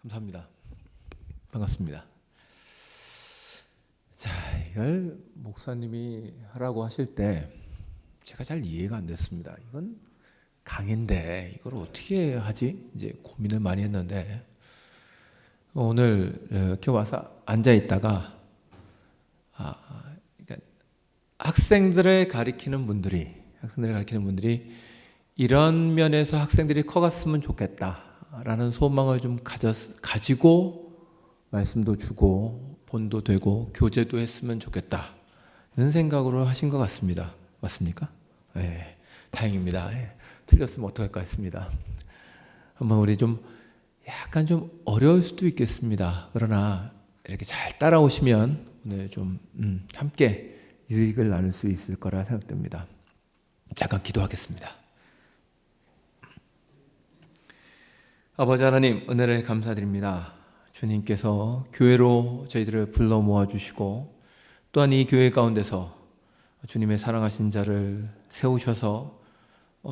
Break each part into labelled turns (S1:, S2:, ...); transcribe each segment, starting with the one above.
S1: 감사합니다. 반갑습니다. 자, 이걸 목사님이 하라고 하실 때 제가 잘 이해가 안 됐습니다. 이건 강의인데 이걸 어떻게 하지? 이제 고민을 많이 했는데 오늘 이렇게 와서 앉아 있다가 그러니까 학생들을 가리키는 분들이 이런 면에서 학생들이 커갔으면 좋겠다라는 소망을 좀 가지고 말씀도 주고 본도 되고 교제도 했으면 좋겠다 이런 생각으로 하신 것 같습니다. 맞습니까? 네, 다행입니다. 틀렸으면 어떡할까 했습니다. 한번 우리 좀 약간 좀 어려울 수도 있겠습니다. 그러나 이렇게 잘 따라오시면 오늘 좀 함께 유익을 나눌 수 있을 거라 생각됩니다. 잠깐 기도하겠습니다. 아버지 하나님, 은혜를 감사드립니다. 주님께서 교회로 저희들을 불러 모아주시고 또한 이 교회 가운데서 주님의 사랑하신 자를 세우셔서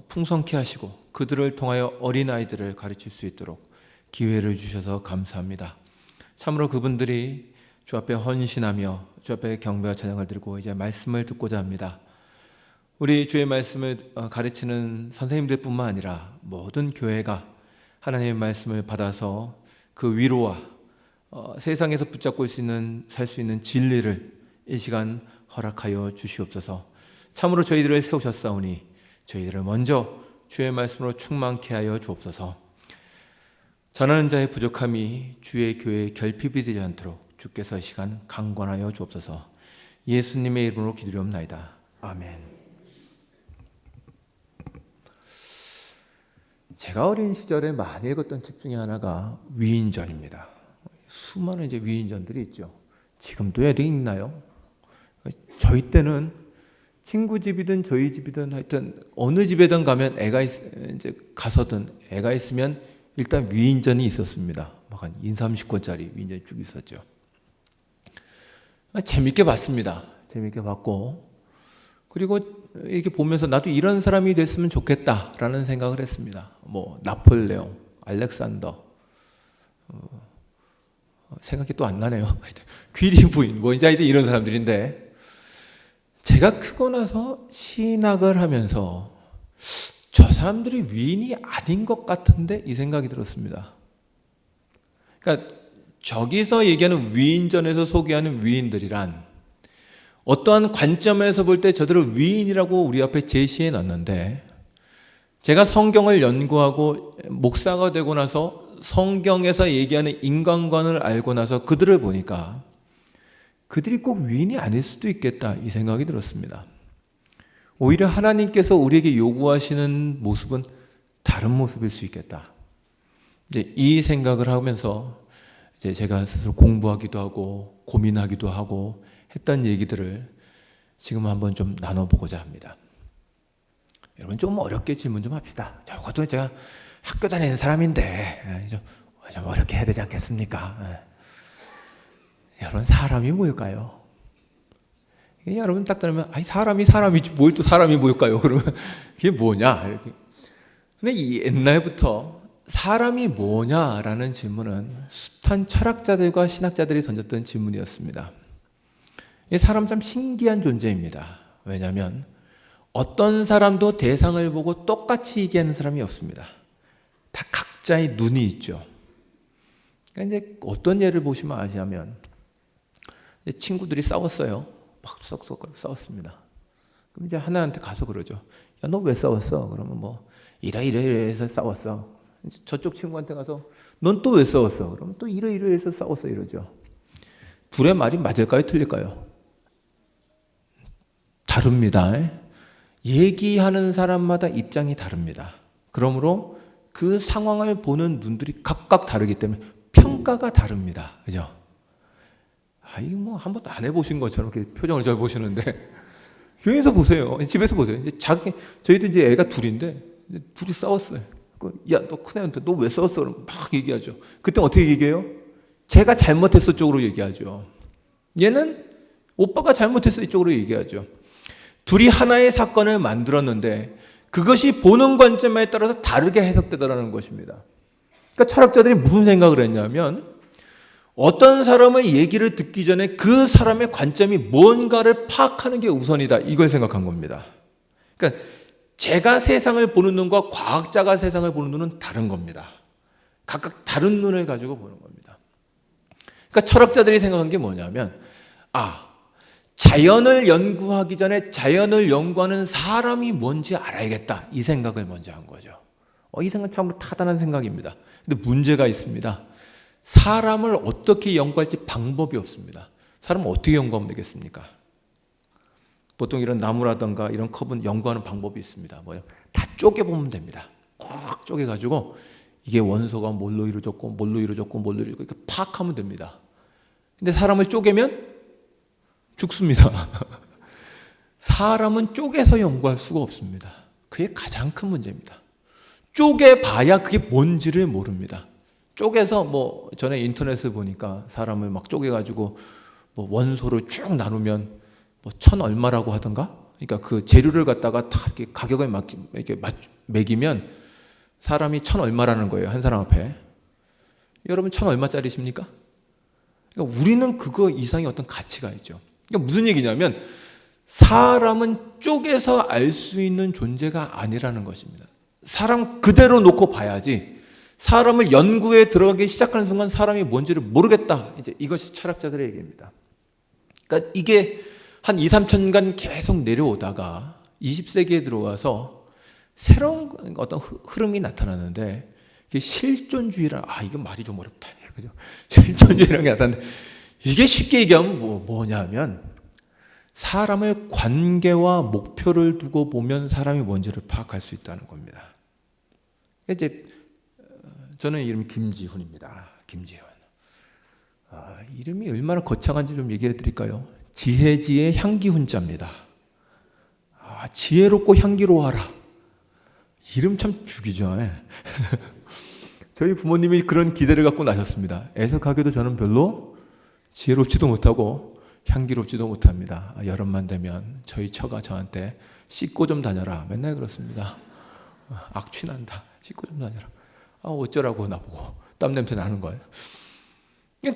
S1: 풍성케 하시고 그들을 통하여 어린아이들을 가르칠 수 있도록 기회를 주셔서 감사합니다. 참으로 그분들이 주 앞에 헌신하며 주 앞에 경배와 찬양을 드리고 이제 말씀을 듣고자 합니다. 우리 주의 말씀을 가르치는 선생님들 뿐만 아니라 모든 교회가 하나님의 말씀을 받아서 그 위로와 세상에서 붙잡고 살 수 있는 진리를 이 시간 허락하여 주시옵소서. 참으로 저희들을 세우셨사오니 저희들을 먼저 주의 말씀으로 충만케 하여 주옵소서. 전하는 자의 부족함이 주의 교회의 결핍이 되지 않도록 주께서 이 시간 강권하여 주옵소서. 예수님의 이름으로 기도드리옵나이다. 아멘. 제가 어린 시절에 많이 읽었던 책 중에 하나가 위인전입니다. 수많은 이제 위인전들이 있죠. 지금도 애들이 있나요? 저희 때는 친구 집이든 저희 집이든 하여튼 어느 집에든 가면 이제 가서든 애가 있으면 일단 위인전이 있었습니다. 막 한 20-30권짜리 위인전이 쭉 있었죠. 재밌게 봤습니다. 재밌게 봤고 그리고 이렇게 보면서 나도 이런 사람이 됐으면 좋겠다라는 생각을 했습니다. 뭐 나폴레옹, 알렉산더, 생각이 또 안 나네요. 귀리 부인, 뭐 이제 이런 사람들인데 제가 크고 나서 신학을 하면서 저 사람들이 위인이 아닌 것 같은데 이 생각이 들었습니다. 그러니까 저기서 얘기하는 위인전에서 소개하는 위인들이란 어떠한 관점에서 볼 때 저들을 위인이라고 우리 앞에 제시해 놨는데 제가 성경을 연구하고 목사가 되고 나서 성경에서 얘기하는 인간관을 알고 나서 그들을 보니까 그들이 꼭 위인이 아닐 수도 있겠다 이 생각이 들었습니다. 오히려 하나님께서 우리에게 요구하시는 모습은 다른 모습일 수 있겠다. 이제 이 생각을 하면서 이제 제가 스스로 공부하기도 하고 고민하기도 하고 했던 얘기들을 지금 한번 좀 나눠보고자 합니다. 여러분 좀 어렵게 질문 좀 합시다. 적어도 제가 학교 다니는 사람인데 좀 어렵게 해야 되지 않겠습니까? 여러분 사람이 뭘까요? 여러분 딱 들으면 사람이지 뭘 또 사람이 뭘까요? 그러면 그게 뭐냐? 이렇게. 근데 옛날부터 사람이 뭐냐라는 질문은 숱한 철학자들과 신학자들이 던졌던 질문이었습니다. 이 사람 참 신기한 존재입니다. 왜냐하면 어떤 사람도 대상을 보고 똑같이 얘기하는 사람이 없습니다. 다 각자의 눈이 있죠. 그러니까 이제 어떤 예를 보시면 아시냐면 친구들이 싸웠어요. 막 썩썩 싸웠습니다. 그럼 이제 하나한테 가서 그러죠. 야, 너 왜 싸웠어? 그러면 뭐 이래서 싸웠어. 저쪽 친구한테 가서 넌 또 왜 싸웠어? 그러면 또 이래서 싸웠어 이러죠. 둘의 말이 맞을까요? 틀릴까요? 다릅니다. 얘기하는 사람마다 입장이 다릅니다. 그러므로 그 상황을 보는 눈들이 각각 다르기 때문에 평가가 다릅니다. 그죠? 이거 뭐 한 번도 안 해보신 것처럼 이렇게 표정을 잘 보시는데 교회에서 보세요. 집에서 보세요. 이제 저희도 이제 애가 둘인데 둘이 싸웠어요. 야, 너 큰애한테 너 왜 싸웠어? 그러면 막 얘기하죠. 그때 어떻게 얘기해요? 제가 잘못했어 쪽으로 얘기하죠. 얘는 오빠가 잘못했어 이쪽으로 얘기하죠. 둘이 하나의 사건을 만들었는데 그것이 보는 관점에 따라서 다르게 해석되더라는 것입니다. 그러니까 철학자들이 무슨 생각을 했냐면 어떤 사람의 얘기를 듣기 전에 그 사람의 관점이 뭔가를 파악하는 게 우선이다. 이걸 생각한 겁니다. 그러니까 제가 세상을 보는 눈과 과학자가 세상을 보는 눈은 다른 겁니다. 각각 다른 눈을 가지고 보는 겁니다. 그러니까 철학자들이 생각한 게 뭐냐면 자연을 연구하기 전에 자연을 연구하는 사람이 뭔지 알아야겠다. 이 생각을 먼저 한 거죠. 이 생각은 참으로 타단한 생각입니다. 근데 문제가 있습니다. 사람을 어떻게 연구할지 방법이 없습니다. 사람을 어떻게 연구하면 되겠습니까? 보통 이런 나무라든가 이런 컵은 연구하는 방법이 있습니다. 다 쪼개보면 됩니다. 꽉 쪼개가지고 이게 원소가 뭘로 이루어졌고 뭘로 이루어졌고 뭘로 이루어졌고 이렇게 파악하면 됩니다. 근데 사람을 쪼개면 죽습니다. 사람은 쪼개서 연구할 수가 없습니다. 그게 가장 큰 문제입니다. 쪼개봐야 그게 뭔지를 모릅니다. 쪼개서 전에 인터넷을 보니까 사람을 막 쪼개가지고 원소를 쭉 나누면 1,000 얼마라고 하던가? 그러니까 그 재료를 갖다가 다 이렇게 가격을 매기면 사람이 1,000 얼마라는 거예요. 한 사람 앞에. 여러분 1,000 얼마짜리십니까? 그러니까 우리는 그거 이상의 어떤 가치가 있죠. 그러니까 무슨 얘기냐면 사람은 쪼개서 알 수 있는 존재가 아니라는 것입니다. 사람 그대로 놓고 봐야지 사람을 연구에 들어가기 시작하는 순간 사람이 뭔지를 모르겠다. 이제 이것이 철학자들의 얘기입니다. 그러니까 이게 한 2, 3천년 계속 내려오다가 20세기에 들어와서 새로운 어떤 흐름이 나타나는데 이게 실존주의라 이건 말이 좀 어렵다. 그죠? 실존주의라는 게 나타나는데 이게 쉽게 얘기하면 뭐냐면 사람의 관계와 목표를 두고 보면 사람이 뭔지를 파악할 수 있다는 겁니다. 이제 저는 이름이 김지훈입니다. 김지훈. 이름이 얼마나 거창한지 좀 얘기해 드릴까요? 지혜지의 향기훈자입니다. 지혜롭고 향기로워하라. 이름 참 죽이죠. 저희 부모님이 그런 기대를 갖고 나셨습니다. 애석하게도 저는 별로 지혜롭지도 못하고 향기롭지도 못합니다. 여름만 되면 저희 처가 저한테 씻고 좀 다녀라. 맨날 그렇습니다. 악취난다. 씻고 좀 다녀라. 어쩌라고 나보고 땀 냄새 나는 걸.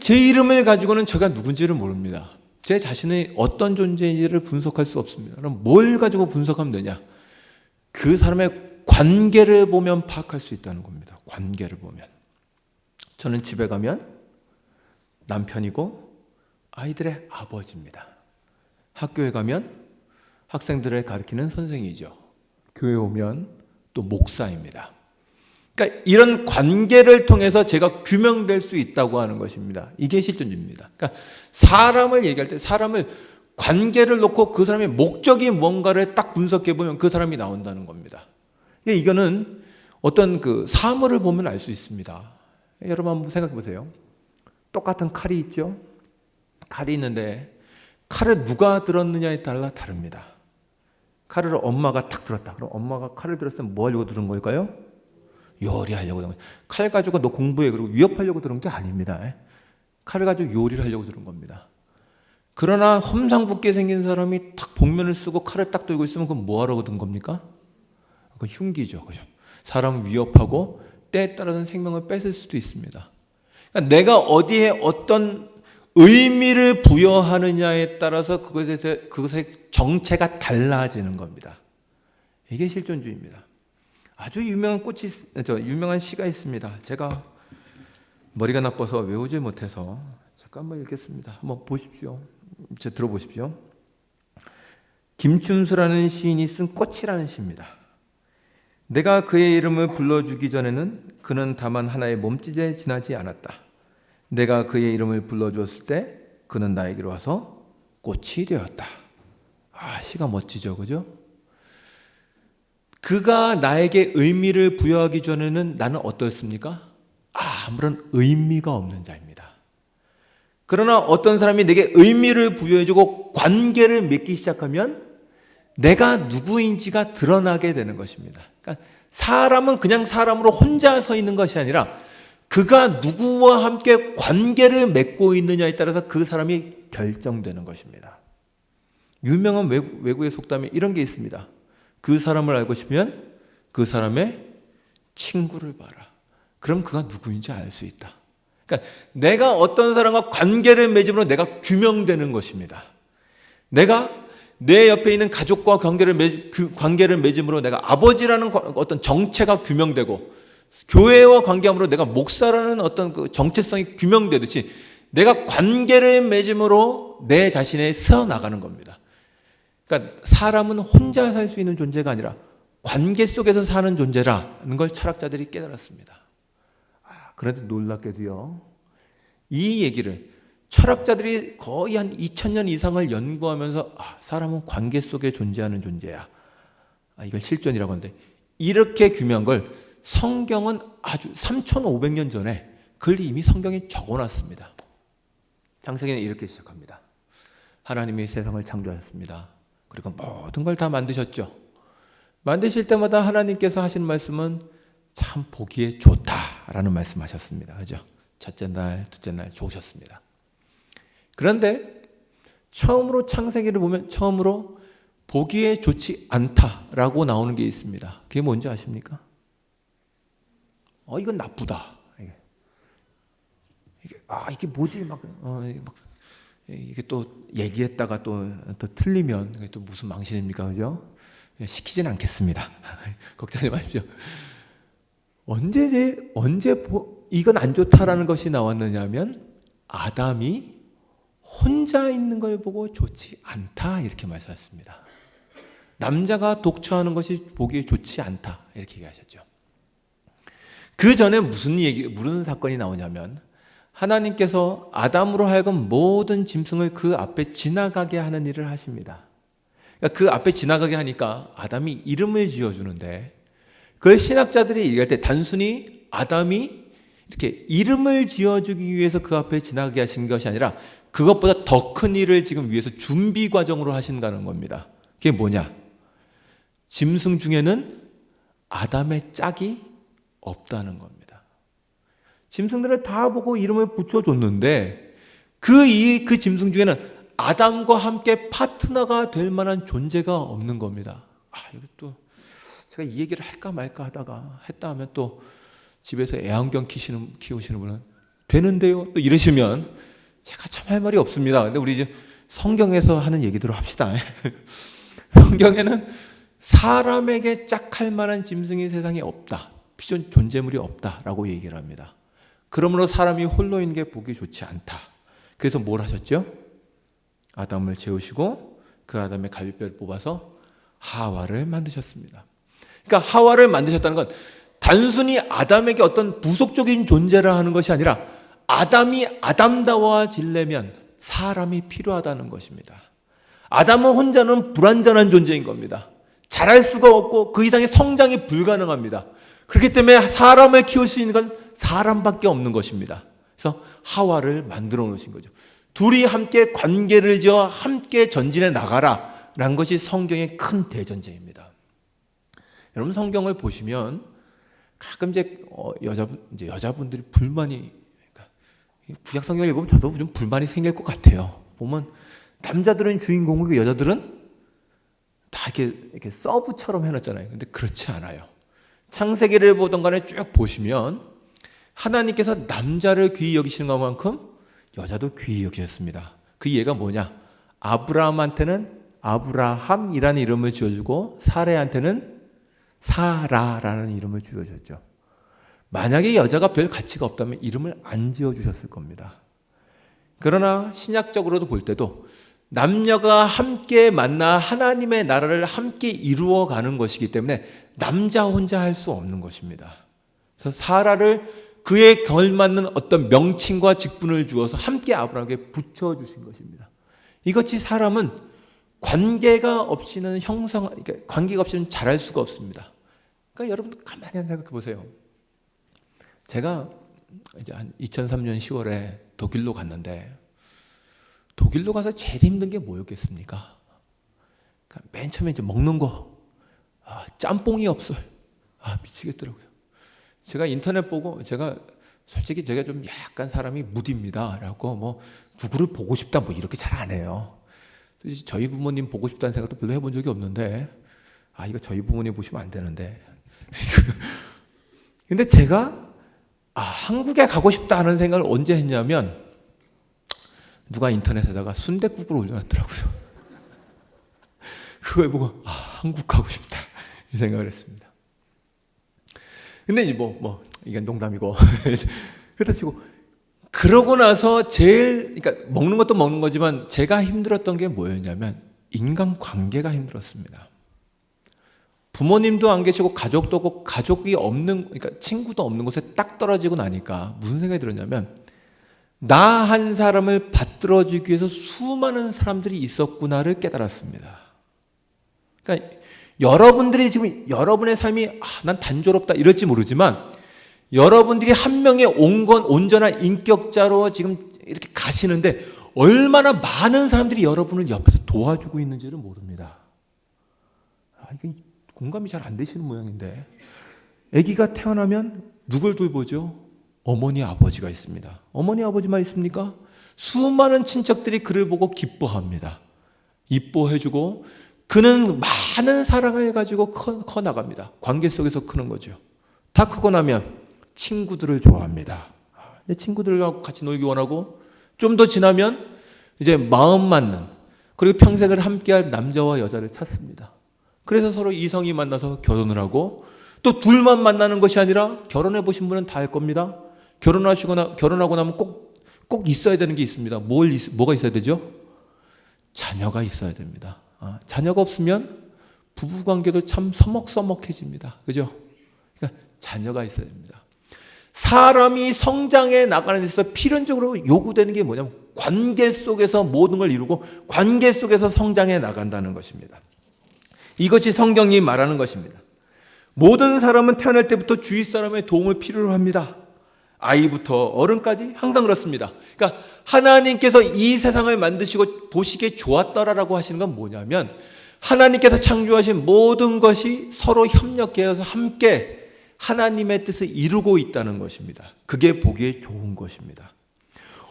S1: 제 이름을 가지고는 제가 누군지를 모릅니다. 제 자신의 어떤 존재인지를 분석할 수 없습니다. 그럼 뭘 가지고 분석하면 되냐? 그 사람의 관계를 보면 파악할 수 있다는 겁니다. 관계를 보면. 저는 집에 가면 남편이고 아이들의 아버지입니다. 학교에 가면 학생들을 가르치는 선생이죠. 교회 오면 또 목사입니다. 그러니까 이런 관계를 통해서 제가 규명될 수 있다고 하는 것입니다. 이게 실존주의입니다. 그러니까 사람을 얘기할 때 사람을 관계를 놓고 그 사람의 목적이 뭔가를 딱 분석해 보면 그 사람이 나온다는 겁니다. 이거는 어떤 그 사물을 보면 알 수 있습니다. 여러분 한번 생각해 보세요. 똑같은 칼이 있죠. 칼이 있는데 칼을 누가 들었느냐에 따라 다릅니다. 칼을 엄마가 탁 들었다. 그럼 엄마가 칼을 들었으면 뭐 하려고 들은 걸까요? 요리하려고 들은 거예요. 칼 가지고 너 공부해 그리고 위협하려고 들은 게 아닙니다. 칼을 가지고 요리를 하려고 들은 겁니다. 그러나 험상궂게 생긴 사람이 탁 복면을 쓰고 칼을 딱 들고 있으면 그건 뭐 하려고 든 겁니까? 그건 흉기죠. 그죠? 사람을 위협하고 때에 따라서는 생명을 뺏을 수도 있습니다. 그러니까 내가 어디에 어떤 의미를 부여하느냐에 따라서 그것의 정체가 달라지는 겁니다. 이게 실존주의입니다. 아주 유명한 시가 있습니다. 제가 머리가 나빠서 외우지 못해서 잠깐만 읽겠습니다. 한번 보십시오. 들어보십시오. 김춘수라는 시인이 쓴 꽃이라는 시입니다. 내가 그의 이름을 불러주기 전에는 그는 다만 하나의 몸짓에 지나지 않았다. 내가 그의 이름을 불러주었을 때 그는 나에게로 와서 꽃이 되었다. 시가 멋지죠, 그죠? 그가 나에게 의미를 부여하기 전에는 나는 어떠했습니까? 아무런 의미가 없는 자입니다. 그러나 어떤 사람이 내게 의미를 부여해주고 관계를 맺기 시작하면 내가 누구인지가 드러나게 되는 것입니다. 그러니까 사람은 그냥 사람으로 혼자 서 있는 것이 아니라 그가 누구와 함께 관계를 맺고 있느냐에 따라서 그 사람이 결정되는 것입니다. 유명한 외국의 속담에 이런 게 있습니다. 그 사람을 알고 싶으면 그 사람의 친구를 봐라. 그럼 그가 누구인지 알 수 있다. 그러니까 내가 어떤 사람과 관계를 맺음으로 내가 규명되는 것입니다. 내가 내 옆에 있는 가족과 관계를 맺음으로 내가 아버지라는 어떤 정체가 규명되고, 교회와 관계함으로 내가 목사라는 어떤 그 정체성이 규명되듯이 내가 관계를 맺음으로 내 자신에 서 나가는 겁니다. 그러니까 사람은 혼자 살 수 있는 존재가 아니라 관계 속에서 사는 존재라는 걸 철학자들이 깨달았습니다. 그런데 놀랍게도요, 이 얘기를 철학자들이 거의 한 2000년 이상을 연구하면서 사람은 관계 속에 존재하는 존재야, 이걸 실존이라고 하는데, 이렇게 규명한 걸 성경은 아주 3500년 전에 그걸 이미 성경에 적어놨습니다. 창세기는 이렇게 시작합니다. 하나님이 세상을 창조하셨습니다. 그리고 모든 걸 다 만드셨죠. 만드실 때마다 하나님께서 하신 말씀은 참 보기에 좋다라는 말씀하셨습니다. 그죠? 첫째 날, 둘째 날 좋으셨습니다. 그런데 처음으로 창세기를 보면 처음으로 보기에 좋지 않다라고 나오는 게 있습니다. 그게 뭔지 아십니까? 이건 나쁘다. 이게 뭐지? 이게 또 얘기했다가 또 틀리면 이게 또 무슨 망신입니까? 그죠? 시키진 않겠습니다. 걱정하지 마십시오. 언제 이건 안 좋다라는 것이 나왔느냐면, 아담이 혼자 있는 걸 보고 좋지 않다 이렇게 말씀하셨습니다. 남자가 독처하는 것이 보기에 좋지 않다 이렇게 얘기하셨죠. 그 전에 무슨 사건이 나오냐면, 하나님께서 아담으로 하여금 모든 짐승을 그 앞에 지나가게 하는 일을 하십니다. 그러니까 그 앞에 지나가게 하니까 아담이 이름을 지어주는데, 그걸 신학자들이 얘기할 때 단순히 아담이 이렇게 이름을 지어주기 위해서 그 앞에 지나가게 하신 것이 아니라 그것보다 더 큰 일을 지금 위해서 준비 과정으로 하신다는 겁니다. 그게 뭐냐? 짐승 중에는 아담의 짝이 없다는 겁니다. 짐승들을 다 보고 이름을 붙여줬는데 그 짐승 중에는 아담과 함께 파트너가 될 만한 존재가 없는 겁니다. 이것도 제가 이 얘기를 할까 말까 하다가 했다 하면 또 집에서 애완견 키우시는 분은 되는데요 또 이러시면 제가 참 할 말이 없습니다. 근데 우리 이제 성경에서 하는 얘기대로 합시다. 성경에는 사람에게 짝할 만한 짐승이 세상에 없다, 피존 존재물이 없다라고 얘기를 합니다. 그러므로 사람이 홀로 있는 게 보기 좋지 않다. 그래서 뭘 하셨죠? 아담을 재우시고 그 아담의 갈비뼈를 뽑아서 하와를 만드셨습니다. 그러니까 하와를 만드셨다는 건 단순히 아담에게 어떤 부속적인 존재라 하는 것이 아니라 아담이 아담다워지려면 사람이 필요하다는 것입니다. 아담은 혼자는 불완전한 존재인 겁니다. 잘할 수가 없고 그 이상의 성장이 불가능합니다. 그렇기 때문에 사람을 키울 수 있는 건 사람밖에 없는 것입니다. 그래서 하와를 만들어 놓으신 거죠. 둘이 함께 관계를 지어 함께 전진해 나가라 라는 것이 성경의 큰 대전제입니다. 여러분 성경을 보시면 가끔 이제 여자분들이 불만이, 구약 성경을 읽으면 저도 좀 불만이 생길 것 같아요. 보면 남자들은 주인공이고 여자들은 다 이렇게 서브처럼 해놨잖아요. 근데 그렇지 않아요. 창세기를 보던 간에 쭉 보시면 하나님께서 남자를 귀히 여기시는 것만큼 여자도 귀히 여기셨습니다. 그 이해가 뭐냐? 아브라함한테는 아브라함이라는 이름을 지어주고 사레한테는 사라라는 이름을 지어줬죠. 만약에 여자가 별 가치가 없다면 이름을 안 지어주셨을 겁니다. 그러나 신약적으로도 볼 때도 남녀가 함께 만나 하나님의 나라를 함께 이루어가는 것이기 때문에 남자 혼자 할 수 없는 것입니다. 그래서 사라를 그에 걸맞는 어떤 명칭과 직분을 주어서 함께 아브라함에게 붙여주신 것입니다. 이것이 사람은 관계가 없이는 관계가 없이는 잘할 수가 없습니다. 그러니까 여러분 가만히 생각해 보세요. 제가 이제 한 2003년 10월에 독일로 갔는데 독일로 가서 제일 힘든 게 뭐였겠습니까? 그러니까 맨 처음에 이제 먹는 거, 짬뽕이 없어요. 미치겠더라고요. 제가 인터넷 보고 솔직히 제가 좀 약간 사람이 무디입니다.라고 누구를 보고 싶다 이렇게 잘 안 해요. 저희 부모님 보고 싶다는 생각도 별로 해본 적이 없는데 이거 저희 부모님 보시면 안 되는데 근데 제가 한국에 가고 싶다 하는 생각을 언제 했냐면 누가 인터넷에다가 순댓국을 올려놨더라고요. 그걸 보고 한국 가고 싶다 이 생각을 했습니다. 근데 이제 이게 농담이고 그렇다 치고 그러고 나서 그러니까 먹는 것도 먹는 거지만 제가 힘들었던 게 뭐였냐면 인간관계가 힘들었습니다. 부모님도 안 계시고 가족도 없고 가족이 없는, 그러니까 친구도 없는 곳에 딱 떨어지고 나니까 무슨 생각이 들었냐면 나 한 사람을 받들어주기 위해서 수많은 사람들이 있었구나를 깨달았습니다. 그러니까 여러분들이 지금 여러분의 삶이 난 단조롭다 이럴지 모르지만 여러분들이 한 명의 온전한 인격자로 지금 이렇게 가시는데 얼마나 많은 사람들이 여러분을 옆에서 도와주고 있는지를 모릅니다. 이게 공감이 잘 안 되시는 모양인데 아기가 태어나면 누굴 돌보죠? 어머니 아버지가 있습니다. 어머니 아버지만 있습니까? 수많은 친척들이 그를 보고 기뻐합니다. 이뻐해주고 그는 많은 사랑을 가지고 커 나갑니다. 관계 속에서 크는 거죠. 다 크고 나면 친구들을 좋아합니다. 친구들하고 같이 놀기 원하고 좀 더 지나면 이제 마음 맞는 그리고 평생을 함께할 남자와 여자를 찾습니다. 그래서 서로 이성이 만나서 결혼을 하고 또 둘만 만나는 것이 아니라 결혼해 보신 분은 다 알 겁니다. 결혼하고 나면 꼭 있어야 되는 게 있습니다. 뭐가 있어야 되죠? 자녀가 있어야 됩니다. 자녀가 없으면 부부관계도 참 서먹서먹해집니다. 그죠? 그러니까 자녀가 있어야 됩니다. 사람이 성장해 나가는 데 있어서 필연적으로 요구되는 게 뭐냐면 관계 속에서 모든 걸 이루고 관계 속에서 성장해 나간다는 것입니다. 이것이 성경이 말하는 것입니다. 모든 사람은 태어날 때부터 주위 사람의 도움을 필요로 합니다. 아이부터 어른까지 항상 그렇습니다. 그러니까 하나님께서 이 세상을 만드시고 보시기에 좋았더라라고 하시는 건 뭐냐면 하나님께서 창조하신 모든 것이 서로 협력해서 함께 하나님의 뜻을 이루고 있다는 것입니다. 그게 보기에 좋은 것입니다.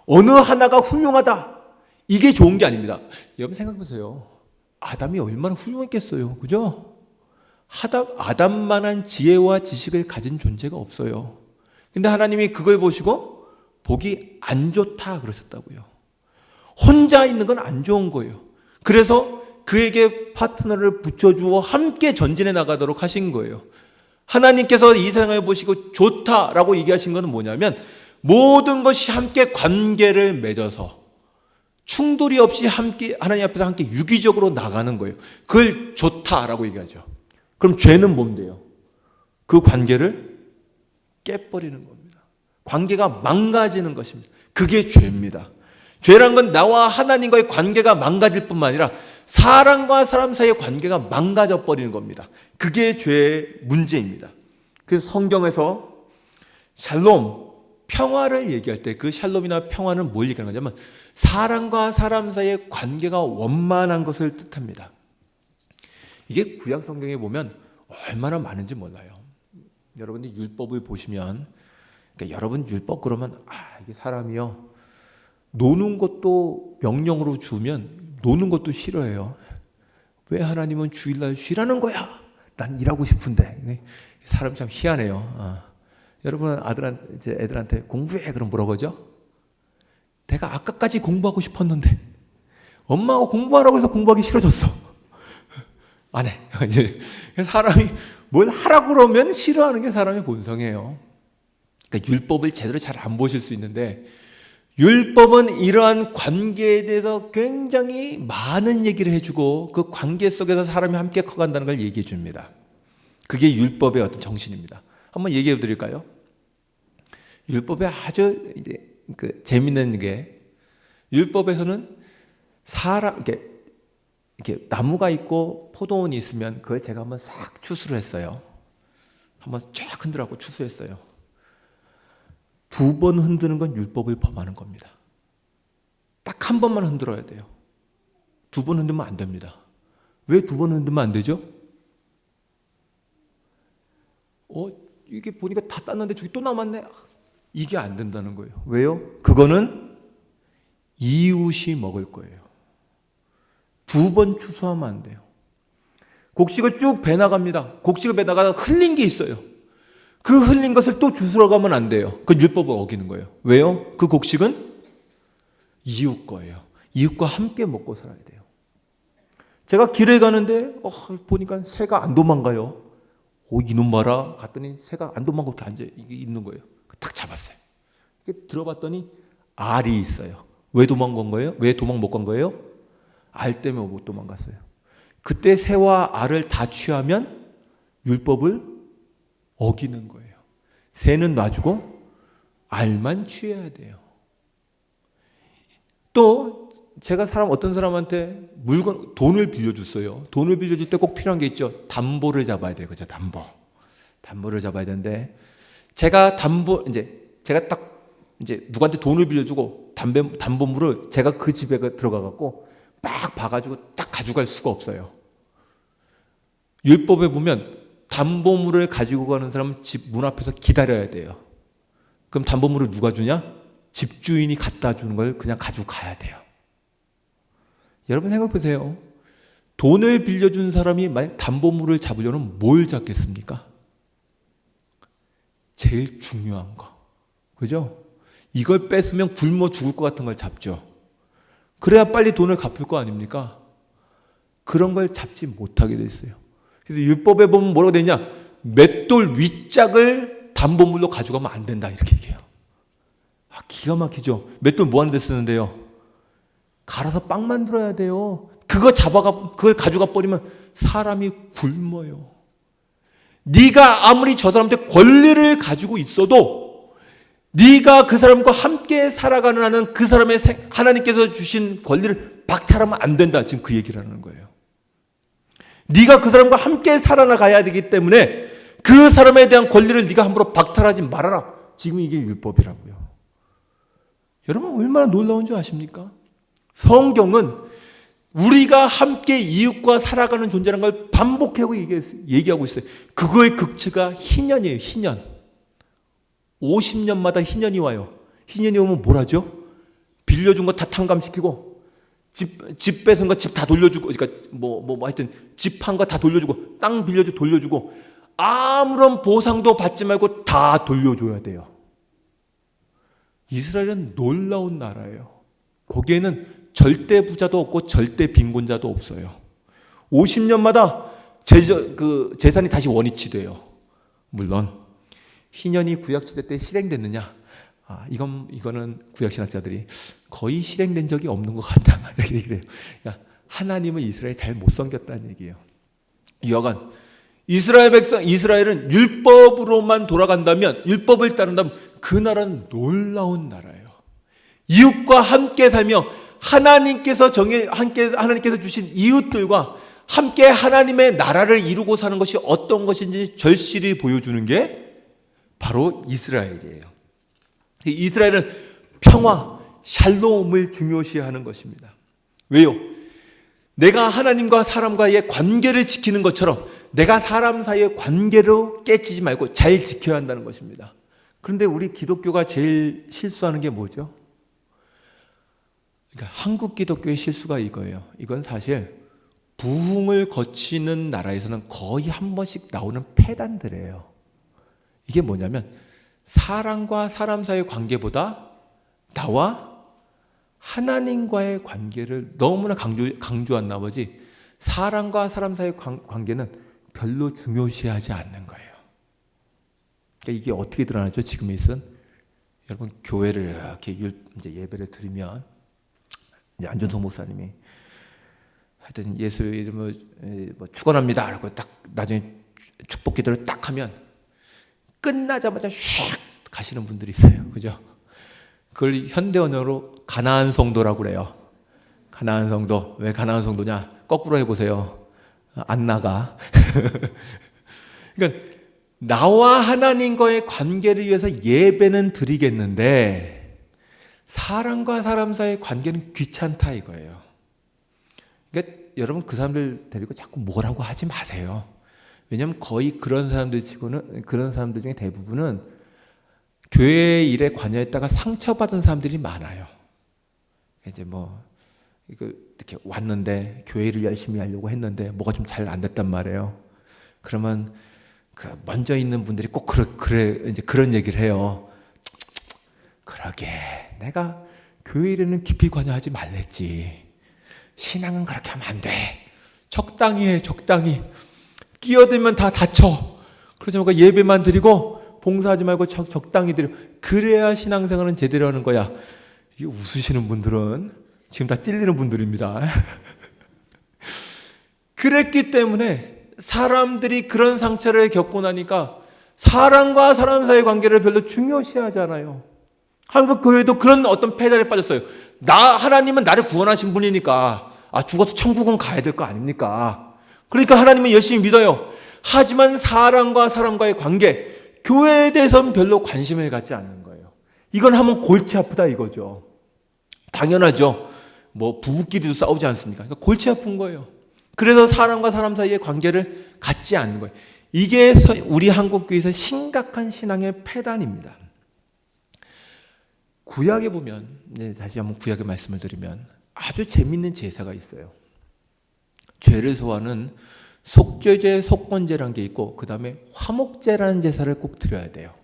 S1: 어느 하나가 훌륭하다. 이게 좋은 게 아닙니다. 여러분 생각해보세요. 아담이 얼마나 훌륭했겠어요. 그죠? 아담만한 지혜와 지식을 가진 존재가 없어요. 근데 하나님이 그걸 보시고 보기 안 좋다 그러셨다고요. 혼자 있는 건 안 좋은 거예요. 그래서 그에게 파트너를 붙여주어 함께 전진해 나가도록 하신 거예요. 하나님께서 이 세상을 보시고 좋다라고 얘기하신 것은 뭐냐면 모든 것이 함께 관계를 맺어서 충돌이 없이 함께 하나님 앞에서 함께 유기적으로 나가는 거예요. 그걸 좋다라고 얘기하죠. 그럼 죄는 뭔데요? 그 관계를 깨버리는 겁니다. 관계가 망가지는 것입니다. 그게 죄입니다. 죄란 건 나와 하나님과의 관계가 망가질 뿐만 아니라 사람과 사람 사이의 관계가 망가져 버리는 겁니다. 그게 죄의 문제입니다. 그래서 성경에서 샬롬, 평화를 얘기할 때 그 샬롬이나 평화는 뭘 얘기하는 거냐면 사람과 사람 사이의 관계가 원만한 것을 뜻합니다. 이게 구약 성경에 보면 얼마나 많은지 몰라요. 여러분이 율법을 보시면 그러니까 여러분 율법 그러면 이게 사람이요 노는 것도 명령으로 주면 노는 것도 싫어해요. 왜 하나님은 주일날 쉬라는 거야? 난 일하고 싶은데. 사람 참 희한해요. 여러분 애들한테 공부해 그럼 뭐라고 하죠? 내가 아까까지 공부하고 싶었는데 엄마가 공부하라고 해서 공부하기 싫어졌어. 안 해. 사람이 뭘 하라고 그러면 싫어하는 게 사람의 본성이에요. 그러니까 율법을 제대로 잘 안 보실 수 있는데 율법은 이러한 관계에 대해서 굉장히 많은 얘기를 해주고 그 관계 속에서 사람이 함께 커간다는 걸 얘기해 줍니다. 그게 율법의 어떤 정신입니다. 한번 얘기해 드릴까요? 율법에 아주 재밌는 게 율법에서는 이렇게 나무가 있고 포도원이 있으면 그걸 제가 한번 싹 추수를 했어요. 한번 쫙 흔들어갖고 추수했어요. 2번 흔드는 건 율법을 범하는 겁니다. 딱 한 번만 흔들어야 돼요. 2번 흔들면 안 됩니다. 왜 2번 흔들면 안 되죠? 이게 보니까 다 땄는데 저기 또 남았네. 이게 안 된다는 거예요. 왜요? 그거는 이웃이 먹을 거예요. 2번 추수하면 안 돼요. 곡식을 쭉 배나갑니다. 곡식을 배나가다가 흘린 게 있어요. 그 흘린 것을 또 주스러 가면 안 돼요. 그건 율법을 어기는 거예요. 왜요? 그 곡식은 이웃 거예요. 이웃과 함께 먹고 살아야 돼요. 제가 길에 가는데 보니까 새가 안 도망가요. 이놈 봐라 갔더니 새가 안 도망가고 앉아 있는 거예요. 딱 잡았어요. 들어봤더니 알이 있어요. 왜 도망간 거예요? 왜 도망 못 간 거예요? 알 때문에 못 도망갔어요. 그때 새와 알을 다 취하면 율법을 어기는 거예요. 새는 놔주고 알만 취해야 돼요. 또 제가 어떤 사람한테 돈을 빌려줬어요. 돈을 빌려줄 때 꼭 필요한 게 있죠. 담보를 잡아야 돼요. 그죠? 담보를 잡아야 되는데 제가 누구한테 돈을 빌려주고 담보물을 제가 그 집에 들어가 갖고 막 봐가지고 딱 가져갈 수가 없어요. 율법에 보면 담보물을 가지고 가는 사람은 집 문 앞에서 기다려야 돼요. 그럼 담보물을 누가 주냐? 집주인이 갖다 주는 걸 그냥 가지고 가야 돼요. 여러분 생각해 보세요. 돈을 빌려준 사람이 만약 담보물을 잡으려면 뭘 잡겠습니까? 제일 중요한 거. 그죠? 이걸 뺏으면 굶어 죽을 것 같은 걸 잡죠. 그래야 빨리 돈을 갚을 거 아닙니까? 그런 걸 잡지 못하게 됐어요. 그래서 율법에 보면 뭐라고 되냐? 맷돌 윗짝을 담보물로 가져가면 안 된다 이렇게 얘기해요. 기가 막히죠. 맷돌 뭐 하는 데 쓰는데요? 갈아서 빵 만들어야 돼요. 그걸 가져가 버리면 사람이 굶어요. 네가 아무리 저 사람한테 권리를 가지고 있어도 네가 그 사람과 함께 살아가는 한은 그 사람의 하나님께서 주신 권리를 박탈하면 안 된다. 지금 그 얘기를 하는 거예요. 네가 그 사람과 함께 살아나가야 되기 때문에 그 사람에 대한 권리를 네가 함부로 박탈하지 말아라. 지금 이게 율법이라고요. 여러분 얼마나 놀라운 줄 아십니까? 성경은 우리가 함께 이웃과 살아가는 존재라는 걸 반복하고 얘기하고 있어요. 그거의 극치가 희년이에요. 희년. 50년마다 희년이 와요. 희년이 오면 뭘 하죠? 빌려준 거 다 탕감시키고 집 뺏은 거 집 다 돌려주고, 그러니까 하여튼 집 한 거 다 돌려주고, 땅 빌려주 돌려주고, 아무런 보상도 받지 말고 다 돌려줘야 돼요. 이스라엘은 놀라운 나라예요. 거기에는 절대 부자도 없고 절대 빈곤자도 없어요. 50년마다 재산이 다시 원위치 돼요. 물론 희년이 구약시대 때 실행됐느냐? 이거는 구약신학자들이 거의 실행된 적이 없는 것 같다. 이렇게 얘기를 해요. 그러니까 하나님은 이스라엘 잘 못 섬겼다는 얘기예요. 여간 이스라엘은 율법으로만 돌아간다면, 율법을 따른다면 그 나라는 놀라운 나라예요. 이웃과 함께 살며 하나님께서 주신 이웃들과 함께 하나님의 나라를 이루고 사는 것이 어떤 것인지 절실히 보여주는 게 바로 이스라엘이에요. 이스라엘은 평화, 샬롬을 중요시하는 것입니다. 왜요? 내가 하나님과 사람과의 관계를 지키는 것처럼 내가 사람 사이의 관계로 깨지지 말고 잘 지켜야 한다는 것입니다. 그런데 우리 기독교가 제일 실수하는 게 뭐죠? 그러니까 한국 기독교의 실수가 이거예요. 이건 사실 부흥을 거치는 나라에서는 거의 한 번씩 나오는 폐단들이에요. 이게 뭐냐면 사람과 사람 사이의 관계보다 나와 하나님과의 관계를 너무나 강조한 나머지 사람과 사람 사이의 관계는 별로 중요시하지 않는 거예요. 그러니까 이게 어떻게 드러나죠? 지금 있은 여러분 교회를 이렇게 이제 예배를 드리면 이제 안준성 목사님이 하여튼 예수 이름으로 축원합니다. 라고 딱 나중에 축복 기도를 딱 하면 끝나자마자 슉 가시는 분들이 있어요. 그죠? 그걸 현대 언어로 가나안 성도라고 그래요. 가나안 성도. 왜 가나안 성도냐? 거꾸로 해보세요. 안 나가. 그러니까 나와 하나님과의 관계를 위해서 예배는 드리겠는데 사람과 사람 사이의 관계는 귀찮다 이거예요. 그러니까 여러분 그 사람들 데리고 자꾸 뭐라고 하지 마세요. 왜냐하면 거의 그런 사람들 중에 대부분은 교회 일에 관여했다가 상처받은 사람들이 많아요. 이제 이렇게 왔는데 교회 일을 열심히 하려고 했는데 뭐가 좀 잘 안 됐단 말이에요. 그러면 먼저 있는 분들이 꼭 이제 그런 얘기를 해요. 그러게 내가 교회 일에는 깊이 관여하지 말랬지. 신앙은 그렇게 하면 안 돼. 적당히 해, 적당히. 끼어들면 다 다쳐. 그러지 말고 예배만 드리고 봉사하지 말고 적당히 드려. 그래야 신앙생활은 제대로 하는 거야. 이 웃으시는 분들은 지금 다 찔리는 분들입니다. 그랬기 때문에 사람들이 그런 상처를 겪고 나니까 사람과 사람 사이의 관계를 별로 중요시하잖아요. 한국 교회도 그런 어떤 페달에 빠졌어요. 하나님은 나를 구원하신 분이니까 죽어서 천국은 가야 될 거 아닙니까? 그러니까 하나님은 열심히 믿어요. 하지만 사람과 사람과의 관계, 교회에 대해서는 별로 관심을 갖지 않는 거예요. 이건 하면 골치 아프다 이거죠. 당연하죠. 뭐 부부끼리도 싸우지 않습니까? 그러니까 골치 아픈 거예요. 그래서 사람과 사람 사이의 관계를 갖지 않는 거예요. 이게 우리 한국교회에서 심각한 신앙의 폐단입니다. 구약에 보면, 다시 한번 구약의 말씀을 드리면 아주 재밌는 제사가 있어요. 죄를 소화하는 속죄제, 속건제라는 게 있고 그 다음에 화목제라는 제사를 꼭 드려야 돼요.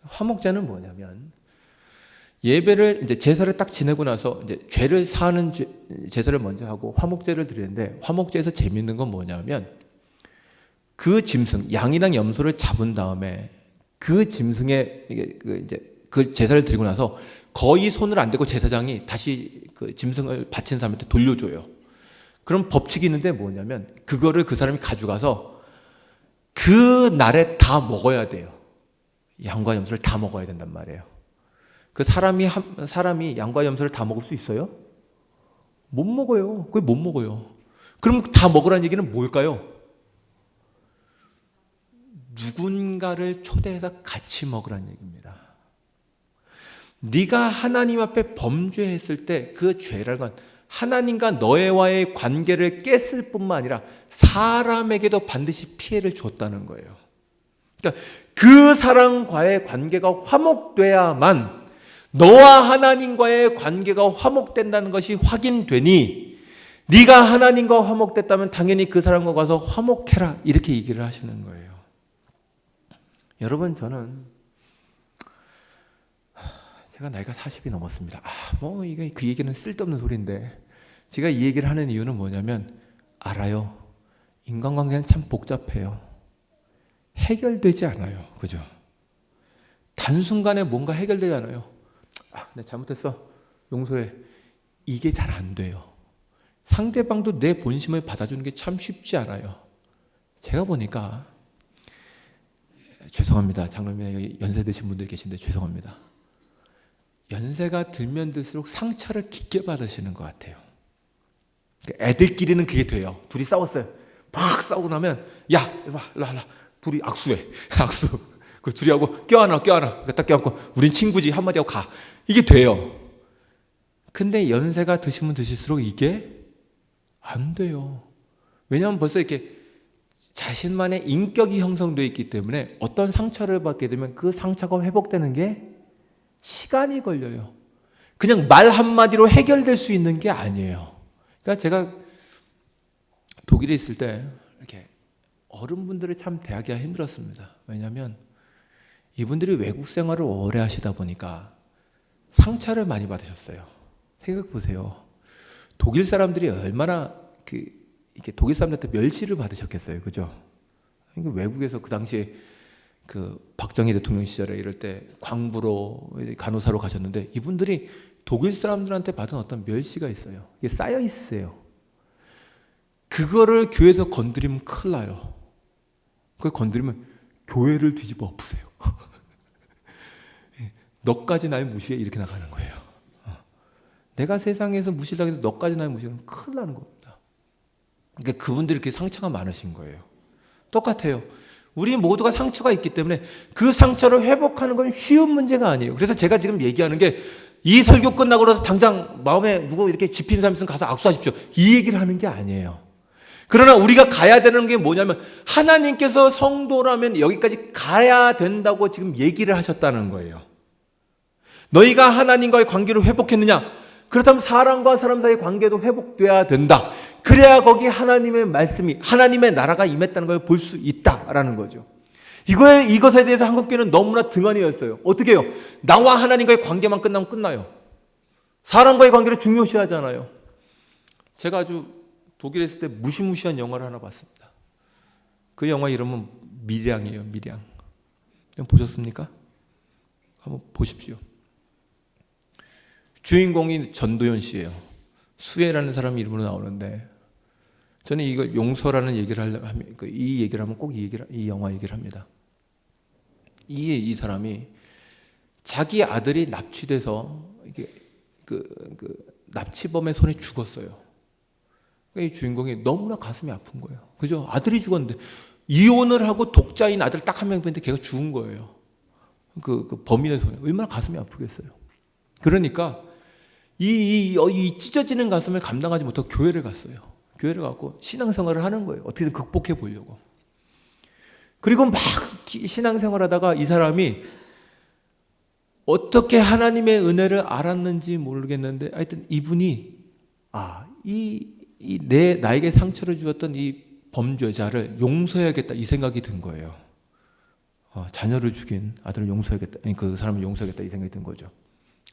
S1: 화목제는 뭐냐면 예배를 이제 제사를 딱 지내고 나서 이제 죄를 사하는 제사를 먼저 하고 화목제를 드리는데, 화목제에서 재밌는 건 뭐냐면 그 짐승 양이랑 염소를 잡은 다음에 그 짐승에 이제 그 제사를 드리고 나서 거의 손을 안 대고 제사장이 다시 그 짐승을 바친 사람한테 돌려줘요. 그럼 법칙이 있는데 뭐냐면 그거를 그 사람이 가져가서 그 날에 다 먹어야 돼요. 양과 염소를 다 먹어야 된단 말이에요. 그 사람이 양과 염소를 다 먹을 수 있어요? 못 먹어요. 그걸 못 먹어요. 그럼 다 먹으라는 얘기는 뭘까요? 누군가를 초대해서 같이 먹으라는 얘기입니다. 네가 하나님 앞에 범죄했을 때 그 죄라는 건 하나님과 너와의 관계를 깼을 뿐만 아니라 사람에게도 반드시 피해를 줬다는 거예요. 그러니까 그 사람과의 관계가 화목돼야만 너와 하나님과의 관계가 화목된다는 것이 확인되니, 네가 하나님과 화목됐다면 당연히 그 사람과 가서 화목해라, 이렇게 얘기를 하시는 거예요. 여러분, 저는 제가 나이가 40이 넘었습니다. 이게 그 얘기는 쓸데없는 소리인데 제가 이 얘기를 하는 이유는 뭐냐면, 알아요. 인간관계는 참 복잡해요. 해결되지 않아요. 그죠? 단순간에 뭔가 해결되지 않아요. 내가 잘못했어. 용서해. 이게 잘 안 돼요. 상대방도 내 본심을 받아주는 게 참 쉽지 않아요. 제가 보니까, 죄송합니다. 장로님 연세 드신 분들 계신데 죄송합니다. 연세가 들면 들수록 상처를 깊게 받으시는 것 같아요. 애들끼리는 그게 돼요. 둘이 싸웠어요. 막 싸우고 나면 야, 일로 와. 둘이 악수해. 악수. 그 둘이 하고 껴안아. 딱 껴안고 우린 친구지 한마디 하고 가. 이게 돼요. 근데 연세가 드시면 드실수록 이게 안 돼요. 왜냐하면 벌써 이렇게 자신만의 인격이 형성되어 있기 때문에 어떤 상처를 받게 되면 그 상처가 회복되는 게 시간이 걸려요. 그냥 말 한마디로 해결될 수 있는 게 아니에요. 그러니까 제가 독일에 있을 때 이렇게 어른분들을 참 대하기가 힘들었습니다. 왜냐하면 이분들이 외국 생활을 오래 하시다 보니까 상처를 많이 받으셨어요. 생각해 보세요. 독일 사람들이 얼마나 이렇게 독일 사람들한테 멸시를 받으셨겠어요, 그죠? 그러니까 외국에서 그 당시에 그 박정희 대통령 시절에 이럴 때 광부로 간호사로 가셨는데 이분들이 독일 사람들한테 받은 어떤 멸시가 있어요. 이게 쌓여 있어요. 그거를 교회에서 건드리면 큰일 나요. 그걸 건드리면 교회를 뒤집어 엎으세요. 너까지 날 무시해, 이렇게 나가는 거예요. 내가 세상에서 무시하게 해도 너까지 날 무시하면 큰일 나는 겁니다. 그러니까 그분들이 이렇게 상처가 많으신 거예요. 똑같아요. 우리 모두가 상처가 있기 때문에 그 상처를 회복하는 건 쉬운 문제가 아니에요. 그래서 제가 지금 얘기하는 게, 이 설교 끝나고 나서 당장 마음에 누구 이렇게 집힌 사람 있으면 가서 악수하십시오, 이 얘기를 하는 게 아니에요. 그러나 우리가 가야 되는 게 뭐냐면, 하나님께서 성도라면 여기까지 가야 된다고 지금 얘기를 하셨다는 거예요. 너희가 하나님과의 관계를 회복했느냐? 그렇다면 사람과 사람 사이의 관계도 회복돼야 된다. 그래야 거기 하나님의 말씀이, 하나님의 나라가 임했다는 걸 볼 수 있다라는 거죠. 이것에 대해서 한국교회는 너무나 등한이었어요. 어떻게 해요? 나와 하나님과의 관계만 끝나면 끝나요. 사람과의 관계를 중요시하잖아요. 제가 아주 독일에 있을 때 무시무시한 영화를 하나 봤습니다. 그 영화 이름은 밀양이에요. 밀양. 보셨습니까? 한번 보십시오. 주인공이 전도연 씨예요. 수혜라는 사람 이름으로 나오는데, 저는 이거 용서라는 얘기를 하면, 이 얘기를 하면 꼭 이 영화 얘기를 합니다. 이 사람이 자기 아들이 납치돼서 이게 납치범의 손에 죽었어요. 이 주인공이 너무나 가슴이 아픈 거예요. 그죠? 아들이 죽었는데 이혼을 하고 독자인 아들 딱 한 명 있는데 걔가 죽은 거예요. 그 범인의 손에. 얼마나 가슴이 아프겠어요. 그러니까 이 찢어지는 가슴을 감당하지 못하고 교회를 갔어요. 교회를 가고 신앙생활을 하는 거예요. 어떻게든 극복해 보려고. 그리고 막 신앙생활하다가 이 사람이 어떻게 하나님의 은혜를 알았는지 모르겠는데, 하여튼 이분이 나에게 상처를 주었던 이 범죄자를 용서해야겠다, 이 생각이 든 거예요. 자녀를 죽인 아들을 용서해야겠다, 그 사람을 용서해야겠다, 이 생각이 든 거죠.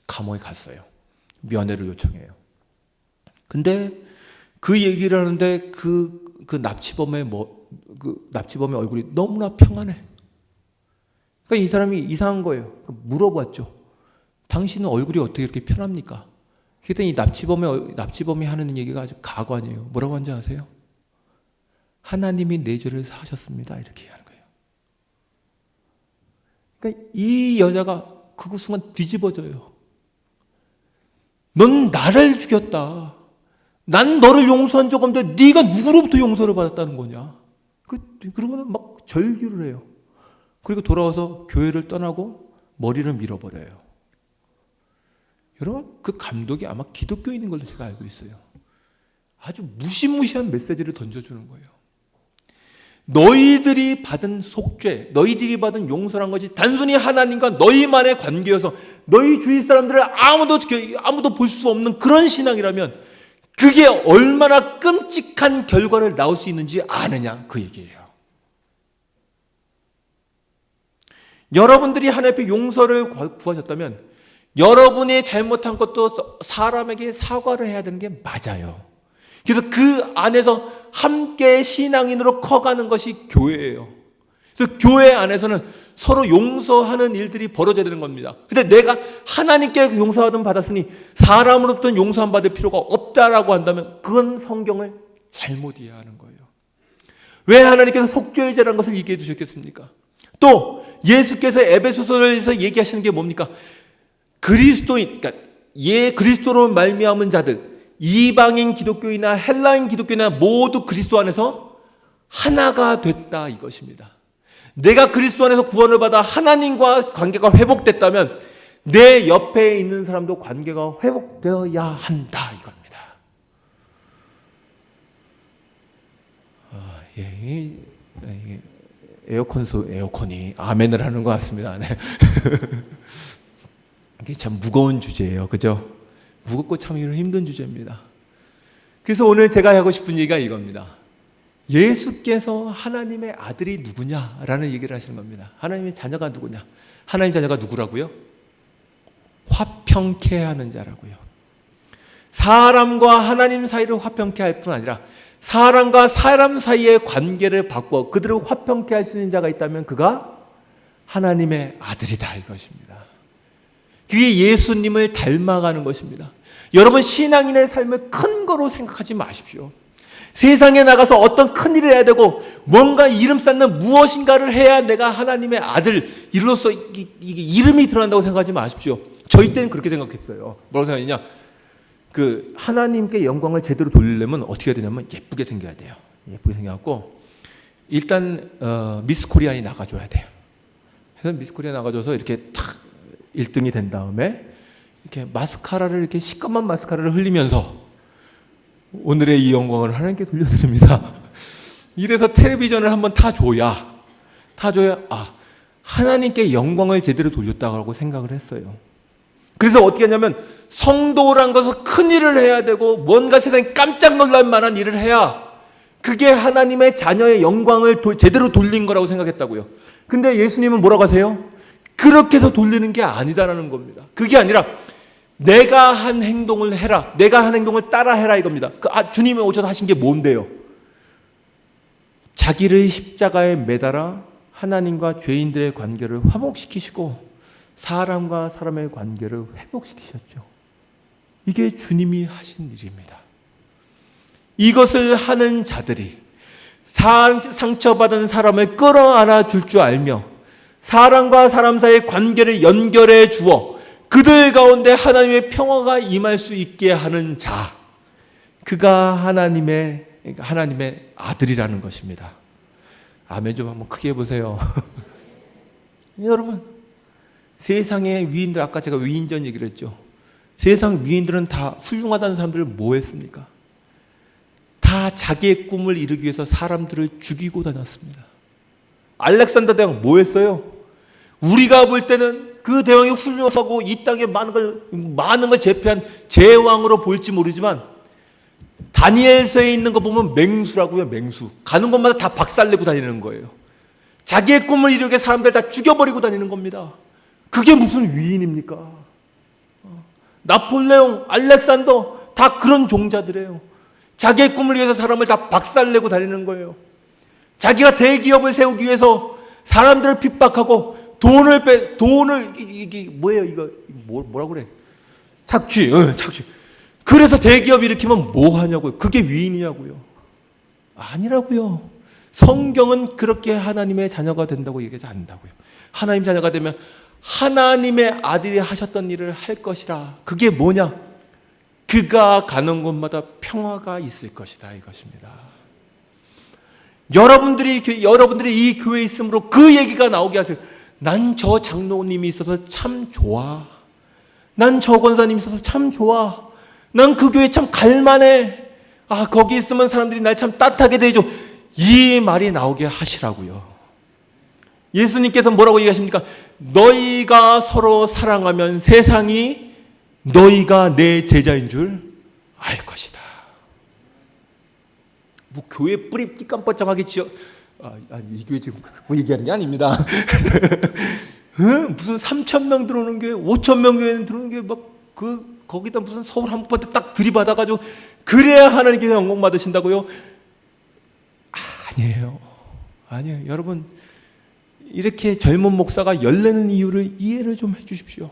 S1: 감옥에 갔어요. 면회를 요청해요. 근데 그 얘기를 하는데 그 납치범의 납치범의 얼굴이 너무나 평안해. 그러니까 이 사람이 이상한 거예요. 물어봤죠. 당신은 얼굴이 어떻게 이렇게 편합니까? 그랬더니 이 납치범이 하는 얘기가 아주 가관이에요. 뭐라고 하는지 아세요? 하나님이 내 죄를 사하셨습니다. 이렇게 얘기하는 거예요. 그러니까 이 여자가 그 순간 뒤집어져요. 넌 나를 죽였다. 난 너를 용서한 적 없는데 네가 누구로부터 용서를 받았다는 거냐? 그러고는 막 절규를 해요. 그리고 돌아와서 교회를 떠나고 머리를 밀어버려요. 여러분, 그 감독이 아마 기독교인인 걸로 제가 알고 있어요. 아주 무시무시한 메시지를 던져주는 거예요. 너희들이 받은 속죄, 너희들이 받은 용서란 것이 단순히 하나님과 너희만의 관계여서 너희 주위 사람들을 아무도 볼 수 없는 그런 신앙이라면 그게 얼마나 끔찍한 결과를 낳을 수 있는지 아느냐, 그 얘기예요. 여러분들이 하나님 앞에 용서를 구하셨다면 여러분이 잘못한 것도 사람에게 사과를 해야 되는 게 맞아요. 그래서 그 안에서 함께 신앙인으로 커가는 것이 교회예요. 그래서 교회 안에서는 서로 용서하는 일들이 벌어져야 되는 겁니다. 근데 내가 하나님께 용서하든 받았으니 사람으로부터는 용서 안 받을 필요가 없다라고 한다면 그건 성경을 잘못 이해하는 거예요. 왜 하나님께서 속죄의 죄라는 것을 얘기해 주셨겠습니까? 또 예수께서 에베소서에서 얘기하시는 게 뭡니까? 그리스도인, 그러니까 그리스도로 말미암은 자들, 이방인 기독교인이나 헬라인 기독교인이나 모두 그리스도 안에서 하나가 됐다, 이것입니다. 내가 그리스도 안에서 구원을 받아 하나님과 관계가 회복됐다면 내 옆에 있는 사람도 관계가 회복되어야 한다, 이겁니다. 에어컨이 아멘을 하는 것 같습니다. 네. 이게 참 무거운 주제예요. 그죠? 무겁고 참 힘든 주제입니다. 그래서 오늘 제가 하고 싶은 얘기가 이겁니다. 예수께서 하나님의 아들이 누구냐라는 얘기를 하시는 겁니다. 하나님의 자녀가 누구냐? 하나님 자녀가 누구라고요? 화평케 하는 자라고요. 사람과 하나님 사이를 화평케 할 뿐 아니라 사람과 사람 사이의 관계를 바꿔 그들을 화평케 할 수 있는 자가 있다면 그가 하나님의 아들이다, 이것입니다. 그게 예수님을 닮아가는 것입니다. 여러분, 신앙인의 삶을 큰 거로 생각하지 마십시오. 세상에 나가서 어떤 큰 일을 해야 되고 뭔가 이름 쌓는 무엇인가를 해야 내가 하나님의 아들, 이로써 이게 이름이 드러난다고 생각하지 마십시오. 저희 때는 그렇게 생각했어요. 뭐라고 생각했냐? 하나님께 영광을 제대로 돌리려면 어떻게 해야 되냐면 예쁘게 생겨야 돼요. 예쁘게 생겨갖고 일단 미스 코리안이 나가줘야 돼요. 그래서 미스 코리안 나가줘서 이렇게 탁 1등이 된 다음에 이렇게 마스카라를, 이렇게 시꺼먼 마스카라를 흘리면서 오늘의 이 영광을 하나님께 돌려드립니다. 이래서 텔레비전을 한번 타줘야 하나님께 영광을 제대로 돌렸다고 생각을 했어요.
S2: 그래서 어떻게 하냐면 성도란 것은 큰 일을 해야 되고 뭔가 세상에 깜짝 놀랄 만한 일을 해야 그게 하나님의 자녀의 영광을 제대로 돌린 거라고 생각했다고요. 근데 예수님은 뭐라고 하세요? 그렇게 해서 돌리는 게 아니다라는 겁니다. 그게 아니라 내가 한 행동을 해라. 내가 한 행동을 따라 해라 이겁니다. 주님이 오셔서 하신 게 뭔데요? 자기를 십자가에 매달아 하나님과 죄인들의 관계를 화목시키시고 사람과 사람의 관계를 회복시키셨죠. 이게 주님이 하신 일입니다. 이것을 하는 자들이 상처받은 사람을 끌어안아 줄 줄 알며 사람과 사람 사이의 관계를 연결해 주어 그들 가운데 하나님의 평화가 임할 수 있게 하는 자, 그가 하나님의 아들이라는 것입니다. 아멘 좀 한번 크게 해보세요. 여러분, 세상의 위인들, 아까 제가 위인전 얘기를 했죠. 세상 위인들은 다 훌륭하다는 사람들을 뭐 했습니까? 다 자기의 꿈을 이루기 위해서 사람들을 죽이고 다녔습니다. 알렉산더 대왕 뭐 했어요? 우리가 볼 때는 그 대왕이 훌륭하고 이 땅에 많은 걸 제패한 제왕으로 볼지 모르지만 다니엘서에 있는 거 보면 맹수라고요. 맹수. 가는 곳마다 다 박살내고 다니는 거예요. 자기의 꿈을 이루기 위해 사람들 다 죽여버리고 다니는 겁니다. 그게 무슨 위인입니까? 나폴레옹, 알렉산더 다 그런 종자들이에요. 자기의 꿈을 위해서 사람을 다 박살내고 다니는 거예요. 자기가 대기업을 세우기 위해서 사람들을 핍박하고 이게 뭐예요? 이거 뭐라고 그래? 착취. 그래서 대기업 일으키면 뭐 하냐고요? 그게 위인이냐고요? 아니라고요. 성경은 그렇게 하나님의 자녀가 된다고 얘기하지 않는다고요. 하나님 자녀가 되면 하나님의 아들이 하셨던 일을 할 것이라. 그게 뭐냐? 그가 가는 곳마다 평화가 있을 것이다 이것입니다. 여러분들이 이 교회에 있으므로 그 얘기가 나오게 하세요. 난 저 장로님이 있어서 참 좋아. 난 저 권사님이 있어서 참 좋아. 난 그 교회 참 갈만해. 거기 있으면 사람들이 날 참 따뜻하게 대해줘. 이 말이 나오게 하시라고요. 예수님께서 뭐라고 얘기하십니까? 너희가 서로 사랑하면 세상이 너희가 내 제자인 줄 알 것이다. 뭐 교회 뿌리 깜빡깜빡하게 이 교회 지금 뭐 얘기하는 게 아닙니다. 무슨 3,000명 들어오는 교회, 5,000명 교회 들어오는 교회 거기다 무슨 서울 한복판에 딱 들이받아가지고 그래야 하나님께서 영광 받으신다고요? 아니에요. 여러분, 이렇게 젊은 목사가 열내는 이유를 이해를 좀 해주십시오.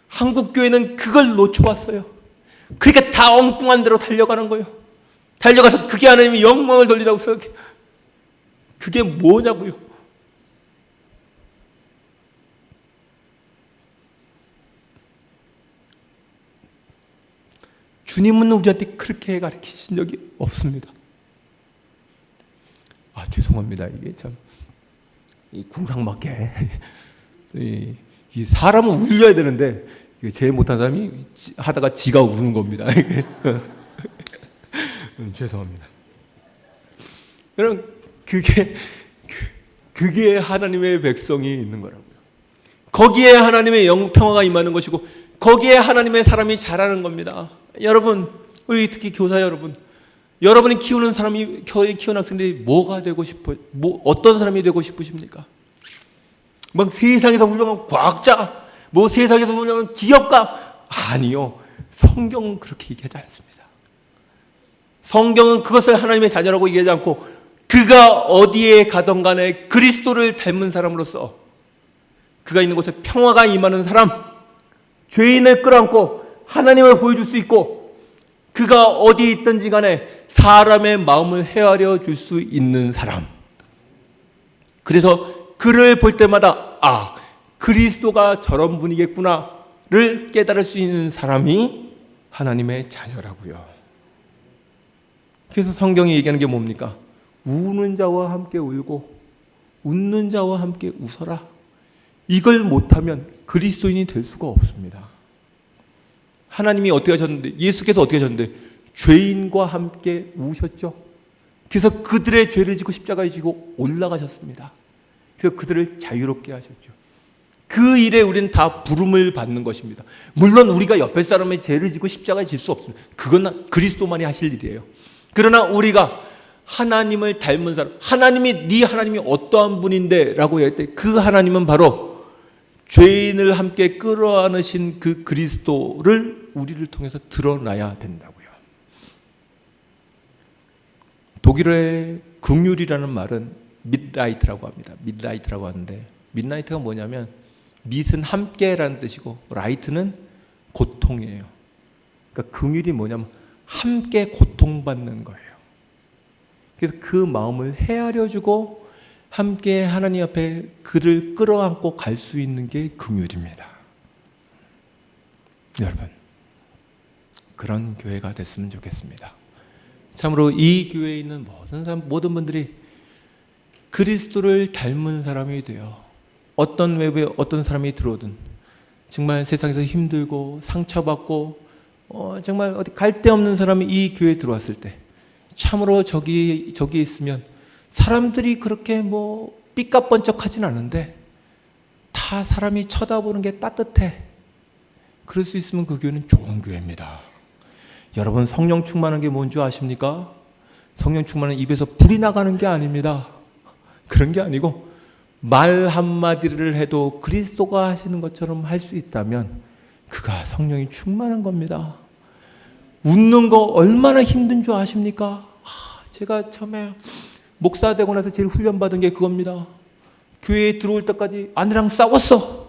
S2: 한국 교회는 그걸 놓쳐왔어요. 그러니까 다 엉뚱한 대로 달려가는 거예요. 달려가서 그게 하나님이 영광을 돌리라고 생각해. 그게 뭐냐고요? 주님은 우리한테 그렇게 가르치신 적이 없습니다. 죄송합니다. 이게 참 궁상맞게 이 사람은 울려야 되는데 제일 못한 사람이 하다가 지가 우는 겁니다. 죄송합니다. 여러분, 그게 하나님의 백성이 있는 거라고요. 거기에 하나님의 평화가 임하는 것이고 거기에 하나님의 사람이 자라는 겁니다. 여러분, 우리 특히 교사 여러분이 키우는 사람이 키우는 학생들이 뭐가 되고 싶어요? 어떤 사람이 되고 싶으십니까? 세상에서 훌륭한 과학자, 세상에서 훌륭한 기업가? 아니요. 성경은 그렇게 얘기하지 않습니다. 성경은 그것을 하나님의 자녀라고 얘기하지 않고 그가 어디에 가던 간에 그리스도를 닮은 사람으로서 그가 있는 곳에 평화가 임하는 사람, 죄인을 끌어안고 하나님을 보여줄 수 있고 그가 어디에 있든지 간에 사람의 마음을 헤아려 줄 수 있는 사람. 그래서 그를 볼 때마다 그리스도가 저런 분이겠구나를 깨달을 수 있는 사람이 하나님의 자녀라고요. 그래서 성경이 얘기하는 게 뭡니까? 우는 자와 함께 울고 웃는 자와 함께 웃어라. 이걸 못하면 그리스도인이 될 수가 없습니다. 하나님이 어떻게 하셨는데, 예수께서 어떻게 하셨는데 죄인과 함께 우셨죠. 그래서 그들의 죄를 지고 십자가에 지고 올라가셨습니다. 그래서 그들을 자유롭게 하셨죠. 그 일에 우리는 다 부름을 받는 것입니다. 물론 우리가 옆에 사람의 죄를 지고 십자가에 질 수 없습니다. 그건 그리스도만이 하실 일이에요. 그러나 우리가 하나님을 닮은 사람, 하나님이 네 하나님이 어떠한 분인데 라고 할 때 그 하나님은 바로 죄인을 함께 끌어안으신 그 그리스도를 우리를 통해서 드러나야 된다고요. 독일어의 긍휼이라는 말은 midlight라고 합니다. midlight라고 하는데 midlight가 뭐냐면 mit은 함께라는 뜻이고 light는 고통이에요. 그러니까 긍휼이 뭐냐면 함께 고통받는 거예요. 그래서 그 마음을 헤아려주고 함께 하나님 앞에 그를 끌어안고 갈 수 있는 게 긍휼입니다. 여러분, 그런 교회가 됐으면 좋겠습니다. 참으로 이 교회에 있는 모든 분들이 그리스도를 닮은 사람이 되어 어떤 외부에 어떤 사람이 들어오든 정말 세상에서 힘들고 상처받고 정말 어디 갈 데 없는 사람이 이 교회에 들어왔을 때 참으로 저기 있으면 사람들이 그렇게 삐까번쩍하진 않은데 다 사람이 쳐다보는 게 따뜻해. 그럴 수 있으면 그 교회는 좋은 교회입니다. 여러분, 성령 충만한 게 뭔지 아십니까? 성령 충만은 입에서 불이 나가는 게 아닙니다. 그런 게 아니고 말 한마디를 해도 그리스도가 하시는 것처럼 할 수 있다면 그가 성령이 충만한 겁니다. 웃는 거 얼마나 힘든 줄 아십니까? 제가 처음에 목사 되고 나서 제일 훈련받은 게 그겁니다. 교회에 들어올 때까지 아내랑 싸웠어.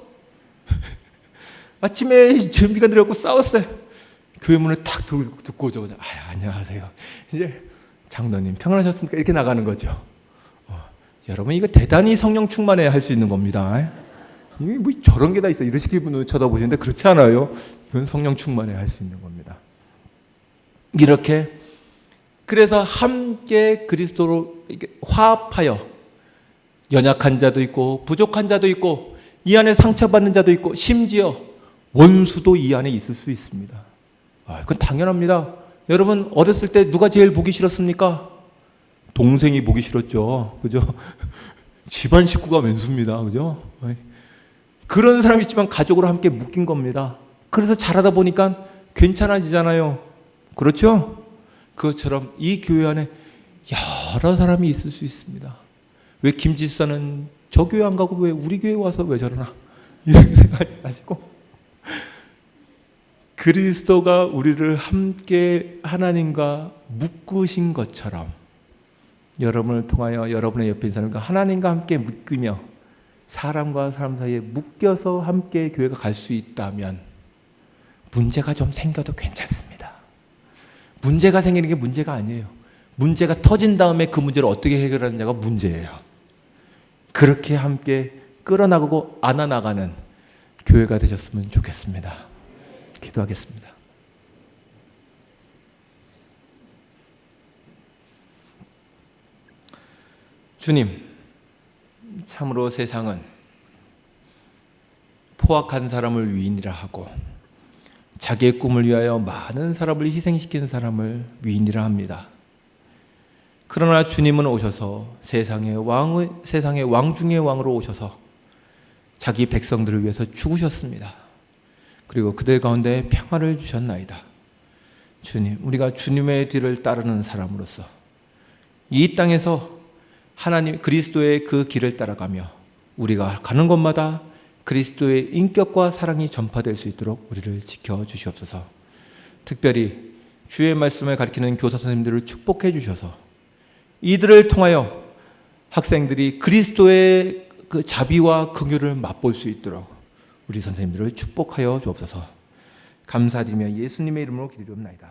S2: 아침에 준비가 늦었고 싸웠어요. 교회 문을 탁 듣고 오자마자 안녕하세요. 이제 장로님 평안하셨습니까? 이렇게 나가는 거죠. 여러분, 이거 대단히 성령 충만해야 할 수 있는 겁니다. 이게 뭐 저런 게 다 있어. 이러시기 분을 쳐다보시는데 그렇지 않아요. 이건 성령 충만해야 할 수 있는 겁니다. 이렇게 그래서 함께 그리스도로 화합하여 연약한 자도 있고 부족한 자도 있고 이 안에 상처받는 자도 있고 심지어 원수도 이 안에 있을 수 있습니다. 그건 당연합니다. 여러분, 어렸을 때 누가 제일 보기 싫었습니까? 동생이 보기 싫었죠. 그죠? 집안 식구가 왼수입니다. 그죠? 그런 사람이 있지만 가족으로 함께 묶인 겁니다. 그래서 자라다 보니까 괜찮아지잖아요. 그렇죠? 그것처럼 이 교회 안에 여러 사람이 있을 수 있습니다. 왜 김지사는 저 교회 안 가고 왜 우리 교회 와서 왜 저러나? 이렇게 생각하지 마시고 그리스도가 우리를 함께 하나님과 묶으신 것처럼 여러분을 통하여 여러분의 옆에 있는 사람과 하나님과 함께 묶이며 사람과 사람 사이에 묶여서 함께 교회가 갈 수 있다면 문제가 좀 생겨도 괜찮습니다. 문제가 생기는 게 문제가 아니에요. 문제가 터진 다음에 그 문제를 어떻게 해결하느냐가 문제예요. 그렇게 함께 끌어나가고 안아나가는 교회가 되셨으면 좋겠습니다. 기도하겠습니다. 주님, 참으로 세상은 포악한 사람을 위인이라 하고 자기의 꿈을 위하여 많은 사람을 희생시킨 사람을 위인이라 합니다. 그러나 주님은 오셔서 세상의 왕 중의 왕으로 오셔서 자기 백성들을 위해서 죽으셨습니다. 그리고 그들 가운데 평화를 주셨나이다. 주님, 우리가 주님의 뒤를 따르는 사람으로서 이 땅에서 하나님 그리스도의 그 길을 따라가며 우리가 가는 곳마다 그리스도의 인격과 사랑이 전파될 수 있도록 우리를 지켜주시옵소서. 특별히 주의 말씀을 가르치는 교사 선생님들을 축복해 주셔서 이들을 통하여 학생들이 그리스도의 그 자비와 긍휼을 맛볼 수 있도록 우리 선생님들을 축복하여 주옵소서. 감사드리며 예수님의 이름으로 기도드립니다.